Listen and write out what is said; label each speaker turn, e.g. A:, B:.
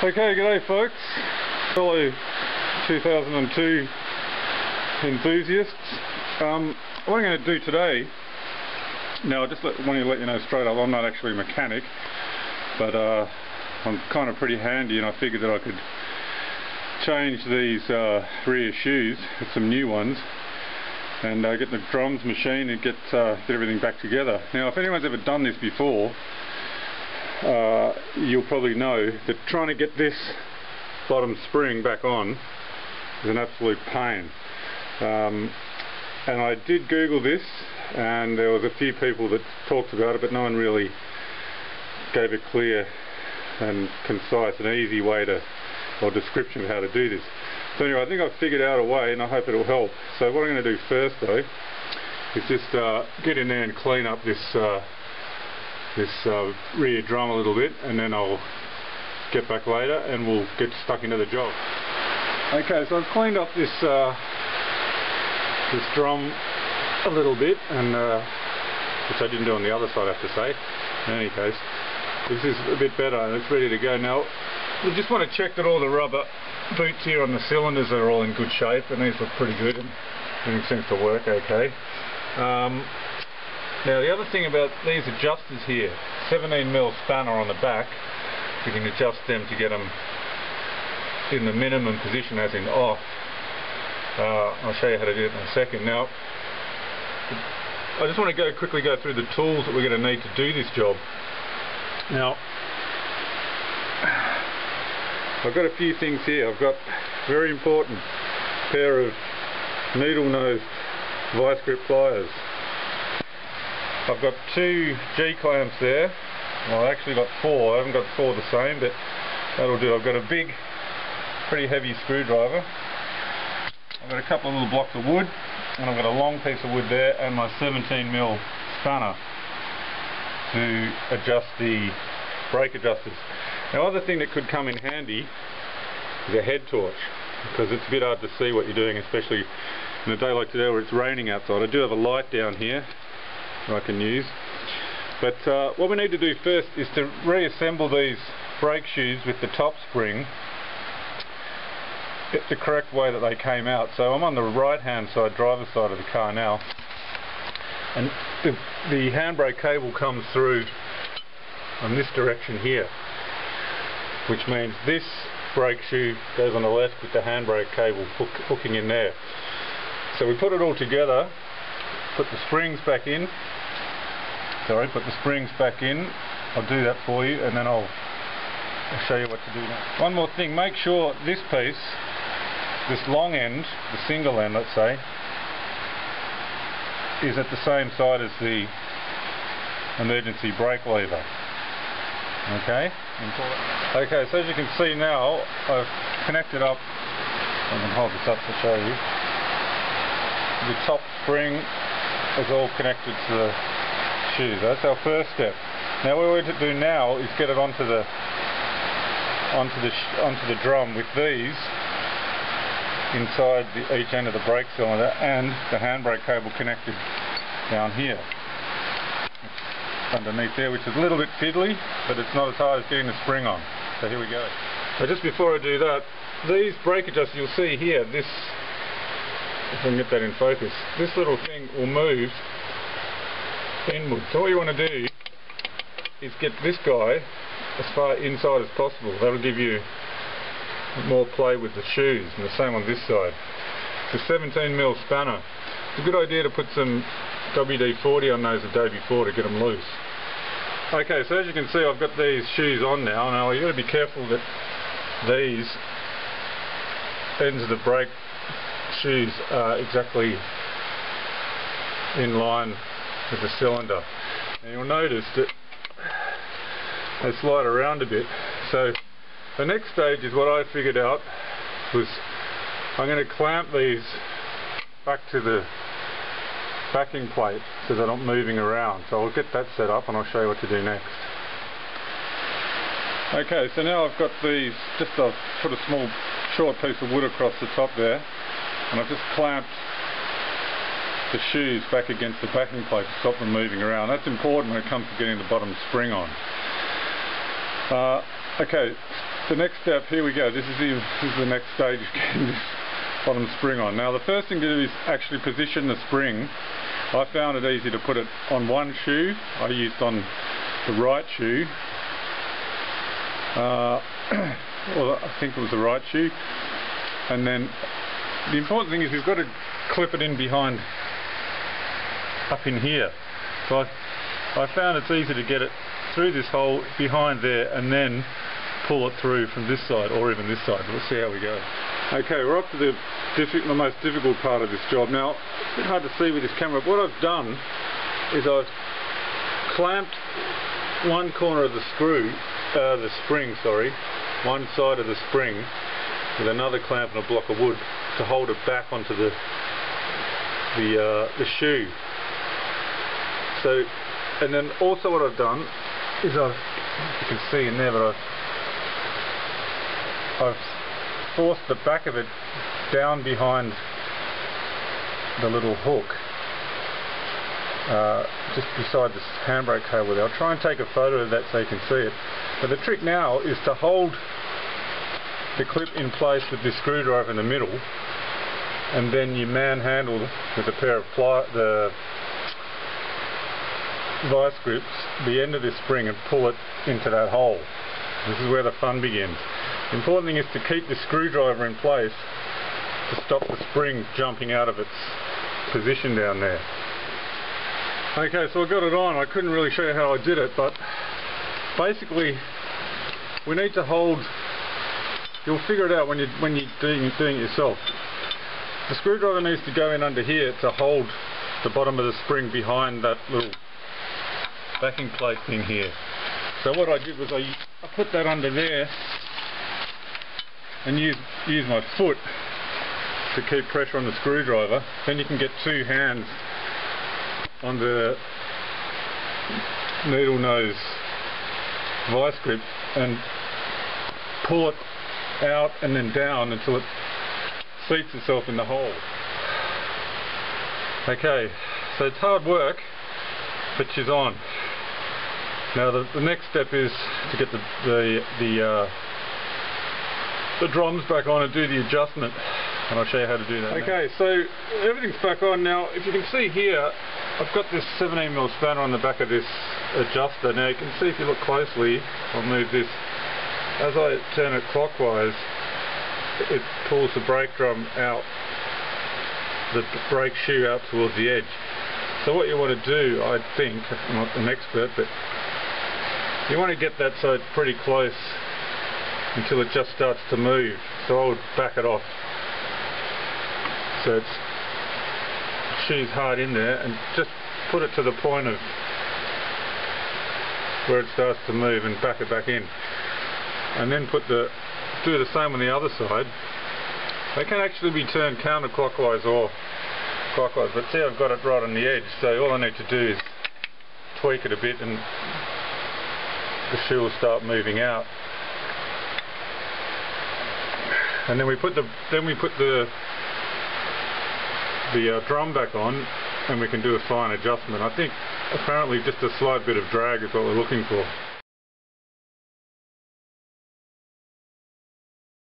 A: Okay, g'day folks, fellow 2002 enthusiasts. What I'm going to do today, now I just want to let you know straight up, I'm not actually a mechanic, but I'm kind of pretty handy, and I figured that I could change these rear shoes with some new ones and get the drums machine and get everything back together. Now if anyone's ever done this before, you'll probably know that trying to get this bottom spring back on is an absolute pain. And I did Google this, and there was a few people that talked about it, but no one really gave a clear and concise and easy way to, or description of how to do this. So anyway, I think I've figured out a way, and I hope it'll help. So what I'm going to do first though is just get in there and clean up this rear drum a little bit, and then I'll get back later and we'll get stuck into the job. Okay, so I've cleaned up this drum a little bit, and which I didn't do on the other side, I have to say. In any case, this is a bit better and it's ready to go. Now we just want to check that all the rubber boots here on the cylinders are all in good shape, and these look pretty good and everything seems to work okay. Now the other thing about these adjusters here, 17mm spanner on the back, you can adjust them to get them in the minimum position, as in off. I'll show you how to do it in a second. Now I just want to quickly go through the tools that we're going to need to do this job. Now I've got a few things here. I've got a very important pair of needle-nosed vice grip pliers. I've got 2 G-clamps there. Well, I actually got 4. I haven't got 4 the same, but that'll do. I've got a big, pretty heavy screwdriver. I've got a couple of little blocks of wood, and I've got a long piece of wood there, and my 17mm spanner to adjust the brake adjusters. Now, other thing that could come in handy is a head torch, because it's a bit hard to see what you're doing, especially in a day like today where it's raining outside. I do have a light down here I can use, but what we need to do first is to reassemble these brake shoes with the top spring the correct way that they came out. So I'm on the right hand side, driver's side of the car now, and the handbrake cable comes through on this direction here, which means this brake shoe goes on the left with the handbrake cable hooking in there. So we put it all together, put the springs back in. Put the springs back in. I'll do that for you, and then I'll show you what to do now. One more thing, make sure this piece, this long end, the single end let's say, is at the same side as the emergency brake lever. Okay? Okay, so as you can see now, I've connected up, I can hold this up to show you. The top spring is all connected to the shoes. That's our first step. Now what we're going to do now is get it onto the drum with these inside each end of the brake cylinder, and the handbrake cable connected down here underneath there, which is a little bit fiddly, but it's not as hard as getting the spring on. So here we go. So just before I do that, these brake adjusters, you'll see here, this, if I can get that in focus, this little thing will move inward. So what you want to do is get this guy as far inside as possible. That'll give you more play with the shoes, and the same on this side. It's a 17mm spanner. It's a good idea to put some WD-40 on those the day before to get them loose. Okay, so as you can see, I've got these shoes on now. Now you've got to be careful that these ends of the brake shoes are exactly in line with the cylinder. And you'll notice that they slide around a bit. So the next stage is what I figured out was I'm going to clamp these back to the backing plate so they're not moving around. So I'll get that set up and I'll show you what to do next. Okay, so now I've got these, I've put a small short piece of wood across the top there, and I've just clamped the shoes back against the backing plate to stop them moving around. That's important when it comes to getting the bottom spring on. Okay, the next step, here we go. This is the next stage of getting this bottom spring on. Now the first thing to do is actually position the spring. I found it easy to put it on one shoe. I used on the right shoe. Well, I think it was the right shoe. And then the important thing is you've got to clip it in behind, up in here. So I found it's easy to get it through this hole behind there and then pull it through from this side or even this side. We'll see how we go. Okay, we're up to the most difficult part of this job. Now, it's a bit hard to see with this camera. What I've done is I've clamped one corner of the spring, one side of the spring with another clamp and a block of wood to hold it back onto the shoe. So, and then also what I've done is you can see in there, but I've forced the back of it down behind the little hook, just beside this handbrake cable there. I'll try and take a photo of that so you can see it. But the trick now is to hold the clip in place with this screwdriver in the middle, and then you manhandle with a pair of the vice grips the end of this spring and pull it into that hole. This is where the fun begins. The important thing is to keep the screwdriver in place to stop the spring jumping out of its position down there. Okay, so I got it on. I couldn't really show you how I did it, but basically we need to hold, you'll figure it out when you're doing it yourself. The screwdriver needs to go in under here to hold the bottom of the spring behind that little backing plate thing here. So what I did was I put that under there and use my foot to keep pressure on the screwdriver. Then you can get two hands on the needle nose vice grip and pull it out and then down until it seats itself in the hole. Okay, so it's hard work, but she's on. Now the next step is to get the drums back on and do the adjustment, and I'll show you how to do that. Okay, so everything's back on now. If you can see here, I've got this 17mm spanner on the back of this adjuster. Now you can see, if you look closely, I'll move this, as I turn it clockwise, it pulls the brake drum out, the brake shoe out towards the edge. So what you want to do, I think, I'm not an expert, but you want to get that so it's pretty close until it just starts to move. So I would back it off so it's shoe's hard in there, and just put it to the point of where it starts to move and back it back in, and then do the same on the other side. They can actually be turned counterclockwise or clockwise, but see, I've got it right on the edge, so all I need to do is tweak it a bit and the shoe will start moving out. And then we put the drum back on, and we can do a fine adjustment. I think apparently just a slight bit of drag is what we're looking for.